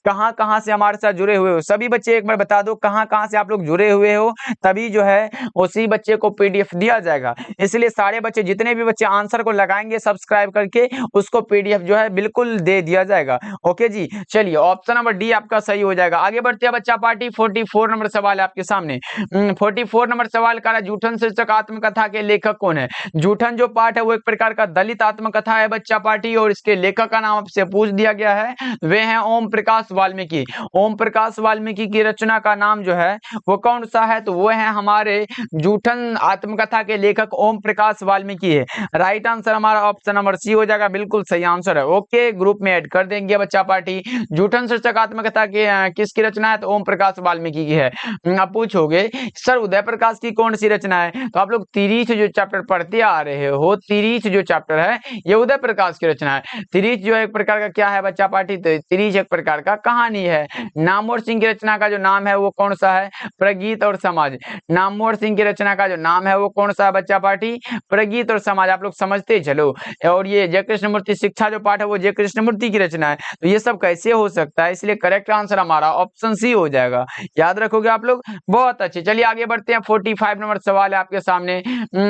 कहां कहां से हमारे साथ जुड़े हुए हो। सभी बच्चे एक बार बता दो कहां कहां से आप लोग जुड़े हुए हो, तभी जो है उसी बच्चे को पीडीएफ दिया जाएगा। इसलिए सारे बच्चे जितने भी बच्चे आंसर को लगाएंगे सब्सक्राइब करके उसको पीडीएफ जो है बिल्कुल दे दिया जाएगा। ओके जी चलिए ऑप्शन नंबर डी आपका सही हो जाएगा। आगे बढ़ते हैं बच्चा पार्टी। 44 नंबर सवाल है आपके सामने। 44 नंबर सवाल का जूठन शीर्षक आत्मकथा के लेखक कौन है। जूठन जो पाठ है वो एक प्रकार का दलित आत्मकथा है बच्चा पार्टी, और इसके लेखक का नाम आपसे पूछ दिया गया है, वे हैं ओम प्रकाश वाल्मीकि। ओम प्रकाश वाल्मीकि की रचना का नाम जो है वो कौन सा है, तो वो है हमारे जूठन आत्मकथा के लेखक ओम प्रकाश वाल्मीकि है। राइट आंसर हमारा ऑप्शन नंबर सी हो जाएगा, बिल्कुल सही आंसर है। ओके ग्रुप में ऐड कर देंगे बच्चा पार्टी। जूठन शीर्षक आत्मकथा के किसकी रचना है, तो ओम प्रकाश वाल्मीकि तरीके की है। आप पूछोगे सर उदय प्रकाश की कौन सी रचना है, तो आप लोग तिरीच जो चैप्टर पढ़ते आ रहे हो, तिरीच जो चैप्टर है ये उदय प्रकाश की रचना है। तिरीच जो एक प्रकार का क्या है बच्चा पार्टी, तो तिरीच एक प्रकार का कहानी है। नामवर सिंह की रचना का जो नाम है वो कौन सा है, प्रगीत और समाज। नामवर सिंह की रचना का जो नाम है वो कौन सा है बच्चा पार्टी, प्रगीत और समाज। आप लोग समझते चलो। और ये जय कृष्णमूर्ति शिक्षा जो पाठ है वो जय कृष्णमूर्ति की रचना है। तो ये सब कैसे हो सकता है, इसलिए करेक्ट आंसर हमारा ऑप्शन सी हो जाएगा। याद रखोगे आप लोग, बहुत अच्छे। चलिए आगे बढ़ते हैं। 45 नंबर सवाल है आपके सामने।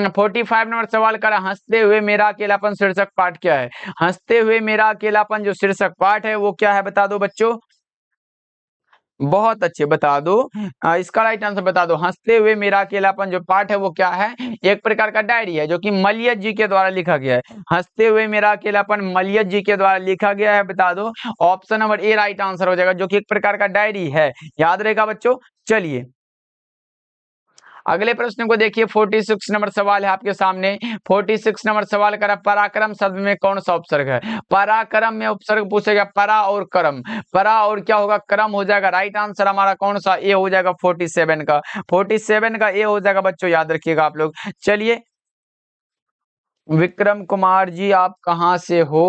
45 नंबर सवाल करा, हंसते हुए मेरा अकेलापन शीर्षक पाठ क्या है। हंसते हुए मेरा अकेलापन जो शीर्षक पाठ है वो क्या है बता दो बच्चों। बहुत अच्छे, बता दो। इसका राइट आंसर बता दो। हंसते हुए मेरा अकेलापन जो पाठ है वो क्या है, एक प्रकार का डायरी है जो कि मलियत जी के द्वारा लिखा गया है। हंसते हुए मेरा अकेलापन मलियत जी के द्वारा लिखा गया है, बता दो। ऑप्शन नंबर ए राइट आंसर हो जाएगा, जो कि एक प्रकार का डायरी है। याद रहेगा बच्चों। चलिए अगले प्रश्न को देखिए। 46 नंबर सवाल है आपके सामने। 46 नंबर सवाल करा, पराक्रम शब्द में कौन सा उपसर्ग है। पराक्रम में उपसर्ग पूछेगा परा और करम। परा और क्या होगा, क्रम हो जाएगा। राइट आंसर हमारा कौन सा, ए हो जाएगा 47 का। 47 का ए हो जाएगा बच्चों, याद रखिएगा आप लोग। चलिए विक्रम कुमार जी आप कहाँ से हो।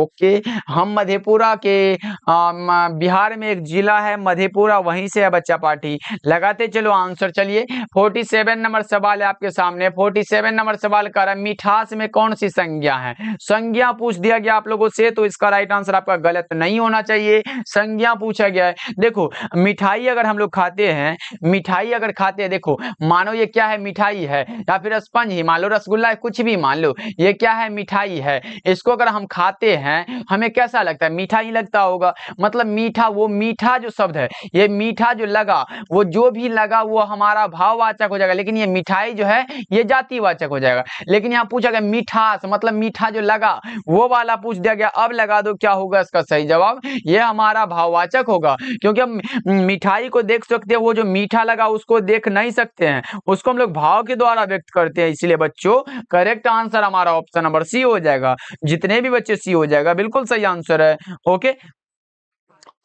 ओके, हम मधेपुरा के बिहार में एक जिला है मधेपुरा, वहीं से है बच्चा पार्टी। लगाते चलो आंसर। चलिए 47 नंबर सवाल है आपके सामने। 47 नंबर सवाल कर रहा है, मिठास में कौन सी संज्ञा है। संज्ञा पूछ दिया गया आप लोगों से, तो इसका राइट आंसर आपका गलत नहीं होना चाहिए। संज्ञा पूछा गया है। देखो मिठाई अगर हम लोग खाते हैं, मिठाई अगर खाते हैं, देखो मानो ये क्या है, मिठाई है या फिर स्पंज ही मान लो, रसगुल्ला है, कुछ भी मान लो, ये क्या है, मिठाई है। इसको अगर हम खाते हैं हमें कैसा लगता है, मीठा ही लगता होगा। मतलब मीठा, वो मीठा जो शब्द है, ये मीठा जो लगा, वो जो भी लगा वो हमारा भाववाचक हो जाएगा, लेकिन ये मिठाई जो है ये जातिवाचक हो जाएगा। लेकिन यहाँ पूछा गया मिठास, मतलब मीठा जो लगा वो वाला पूछ दिया गया। अब लगा दो क्या होगा इसका सही जवाब, ये हमारा भाववाचक होगा। क्योंकि हम मिठाई को देख सकते हैं, वो जो मीठा लगा उसको देख नहीं सकते हैं, उसको हम लोग भाव के द्वारा व्यक्त करते हैं। इसलिए बच्चों करेक्ट आंसर हमारा ऑप्शन नंबर सी हो जाएगा। जितने भी बच्चे सी हो जाएगा, बिल्कुल सही आंसर है। ओके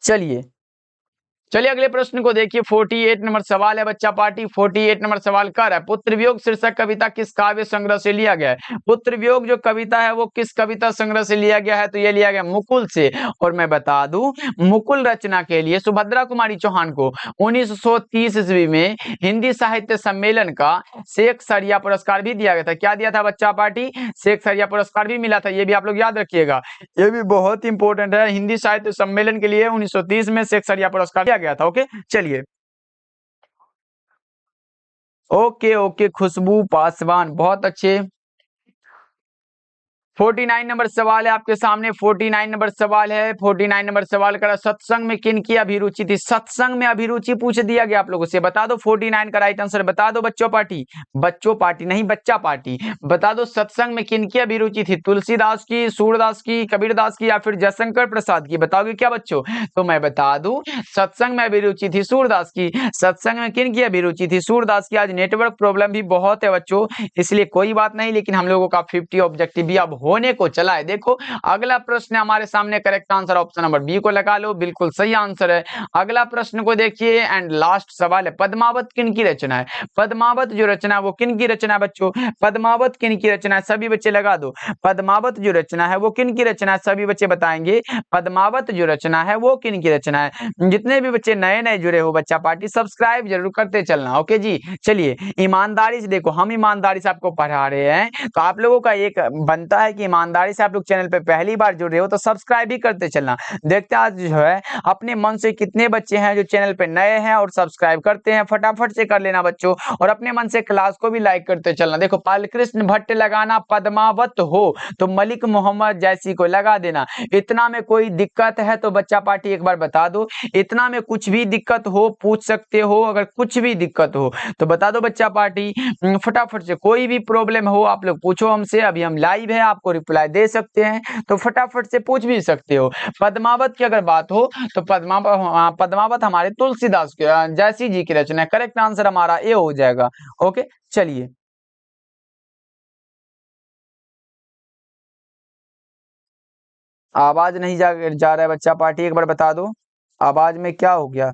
चलिए चलिए अगले प्रश्न को देखिए। 48 नंबर सवाल है बच्चा पार्टी। 48 नंबर सवाल कर रहा है, पुत्र वियोग शीर्षक कविता किस काव्य संग्रह से लिया गया है। पुत्र वियोग जो कविता है वो किस कविता संग्रह से लिया गया है, तो ये लिया गया मुकुल से। और मैं बता दूं, मुकुल रचना के लिए सुभद्रा कुमारी चौहान को 1930 ईस्वी में हिंदी साहित्य सम्मेलन का शेख सरिया पुरस्कार भी दिया गया था। क्या दिया था बच्चा पार्टी, शेख सरिया पुरस्कार भी मिला था, ये भी आप लोग याद रखिएगा। ये भी बहुत इंपॉर्टेंट है। हिंदी साहित्य सम्मेलन के लिए 1930 में शेख सरिया पुरस्कार दिया गया था। ओके चलिए ओके ओके, खुशबू पासवान, बहुत अच्छे। 49 नंबर सवाल है आपके सामने। 49 नंबर सवाल है। 49 नंबर सवाल करा, सत्संग में किन की अभिरुचि थी। सत्संग में अभिरुचि पूछ दिया गया आप लोगों से, बता दो। 49 का राइट आंसर बता दो बच्चों पार्टी, बच्चों पार्टी नहीं बच्चा पार्टी। बता दो सत्संग में किन की अभिरुचि थी, तुलसीदास की, सूरदास की, कबीरदास की या फिर जयशंकर प्रसाद की। बताओगे क्या बच्चों, तो मैं बता दूं सत्संग में अभिरुचि थी सूरदास की। सत्संग में किन की अभिरुचि थी, सूरदास की। आज नेटवर्क प्रॉब्लम भी बहुत है बच्चों, इसलिए कोई बात नहीं, लेकिन हम लोगों का 50 ऑब्जेक्टिव भी अब होने को चला है। देखो अगला प्रश्न हमारे सामने, correct answer option number B को लगा लो, बिल्कुल सही आंसर है। अगला प्रश्न को देखिए एंड लास्ट सवाल है, पद्मावत किन की रचना है। पद्मावत जो रचना है वो किन की रचना है बच्चों, पद्मावत किन की रचना है, सभी बच्चे लगा दो। पद्मावत जो रचना है वो किन की रचना है, सभी बच्चे बताएंगे। पद्मावत जो रचना है वो किन की रचना है। जितने भी बच्चे नए नए जुड़े हो बच्चा पार्टी, सब्सक्राइब जरूर करते चलना। ओके जी चलिए, ईमानदारी से देखो, हम ईमानदारी से आपको पढ़ा रहे हैं, तो आप लोगों का एक बनता है कि ईमानदारी से आप लोग चैनल पे पहली बार जुड़ रहे हो तो सब्सक्राइब भी करते चलना। देखते हैं आज जो है अपने मन से कितने बच्चे हैं जो चैनल पे नए हैं और सब्सक्राइब करते हैं। फटाफट से कर लेना बच्चों, और अपने मन से क्लास को भी लाइक करते चलना। देखो बालकृष्ण भट्ट लगाना, पद्मावत हो तो मलिक मोहम्मद जैसी को लगा देना। इतना में कोई दिक्कत है तो बच्चा पार्टी एक बार बता दो। इतना में कुछ भी दिक्कत हो पूछ सकते हो, अगर कुछ भी दिक्कत हो तो बता दो बच्चा पार्टी। फटाफट से कोई भी प्रॉब्लम हो आप लोग पूछो हमसे, अभी हम लाइव है, आपको रिप्लाई दे सकते हैं, तो फटाफट से पूछ भी सकते हो। पद्मावत की अगर बात हो तो पद्मावत हमारे तुलसीदास जैसी जी की रचना है। करेक्ट आंसर हमारा ए हो जाएगा। ओके चलिए आवाज नहीं जा रहा है बच्चा पार्टी, एक बार बता दो आवाज में क्या हो गया।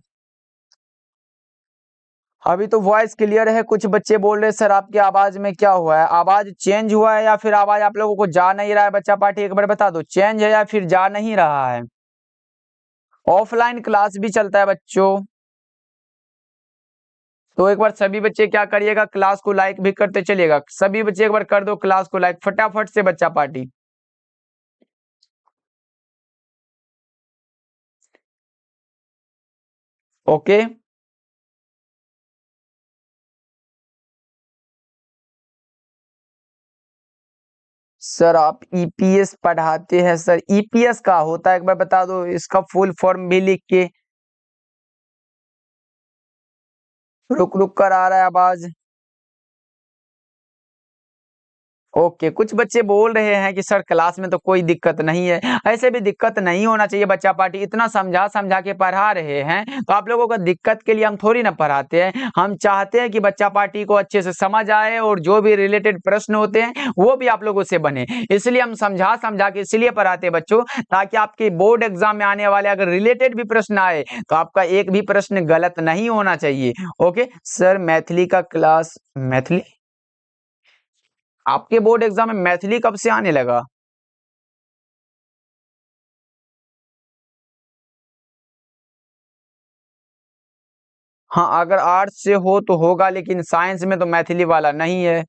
अभी तो वॉइस क्लियर है। कुछ बच्चे बोल रहे सर आपकी आवाज में क्या हुआ है, आवाज चेंज हुआ है या फिर आवाज आप लोगों को जा नहीं रहा है? बच्चा पार्टी एक बार बता दो, चेंज है या फिर जा नहीं रहा है? ऑफलाइन क्लास भी चलता है बच्चों। तो एक बार सभी बच्चे क्या करिएगा, क्लास को लाइक भी करते चलिएगा। सभी बच्चे एक बार कर दो क्लास को लाइक फटाफट से बच्चा पार्टी। ओके सर, आप ईपीएस पढ़ाते हैं सर? ईपीएस का होता है एक बार बता दो, इसका फुल फॉर्म भी लिख के। रुक रुक कर आ रहा है आवाज। ओके, कुछ बच्चे बोल रहे हैं कि सर क्लास में तो कोई दिक्कत नहीं है। ऐसे भी दिक्कत नहीं होना चाहिए बच्चा पार्टी, इतना समझा समझा के पढ़ा रहे हैं तो आप लोगों को दिक्कत के लिए हम थोड़ी ना पढ़ाते हैं। हम चाहते हैं कि बच्चा पार्टी को अच्छे से समझ आए और जो भी रिलेटेड प्रश्न होते हैं वो भी आप लोगों से बने। इसलिए हम समझा समझा के इसलिए पढ़ाते हैं बच्चों, ताकि आपके बोर्ड एग्जाम में आने वाले अगर रिलेटेड भी प्रश्न आए तो आपका एक भी प्रश्न गलत नहीं होना चाहिए। ओके सर, मैथिली का क्लास, मैथिली आपके बोर्ड एग्जाम में मैथिली कब से आने लगा? हाँ, अगर आर्ट्स से हो तो होगा, लेकिन साइंस में तो मैथिली वाला नहीं है।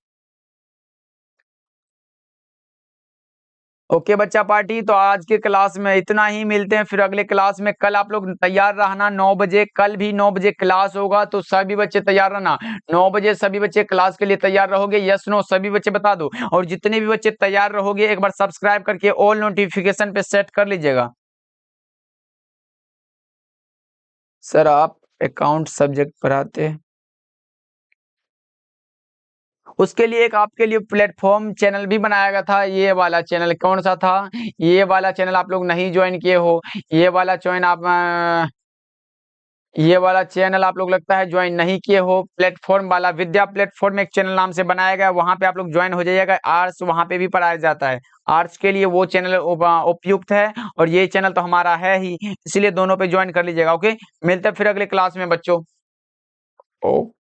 ओके बच्चा पार्टी, तो आज के क्लास में इतना ही। मिलते हैं फिर अगले क्लास में। कल आप लोग तैयार रहना 9 बजे, कल भी 9 बजे क्लास होगा, तो सभी बच्चे तैयार रहना। 9 बजे सभी बच्चे क्लास के लिए तैयार रहोगे? यस नो सभी बच्चे बता दो। और जितने भी बच्चे तैयार रहोगे एक बार सब्सक्राइब करके ऑल नोटिफिकेशन पे सेट कर लीजिएगा। सर आप अकाउंट सब्जेक्ट पढ़ाते हैं? उसके लिए एक आपके लिए प्लेटफॉर्म चैनल भी बनाया गया था। ये वाला चैनल कौन सा था? ये वाला चैनल आप लोग नहीं ज्वाइन किए हो। ये वाला ज्वाइन आप ये वाला चैनल आप लोग लगता है ज्वाइन नहीं किए हो। प्लेटफॉर्म वाला विद्या प्लेटफॉर्म एक चैनल नाम से बनाया गया, वहां पे आप लोग ज्वाइन हो जाइएगा। आर्ट्स वहां पे भी पढ़ाया जाता है। आर्ट्स के लिए वो चैनल उपयुक्त है और ये चैनल तो हमारा है ही, इसलिए दोनों पे ज्वाइन कर लीजिएगा। ओके, मिलते हैं फिर अगले क्लास में बच्चों। ओ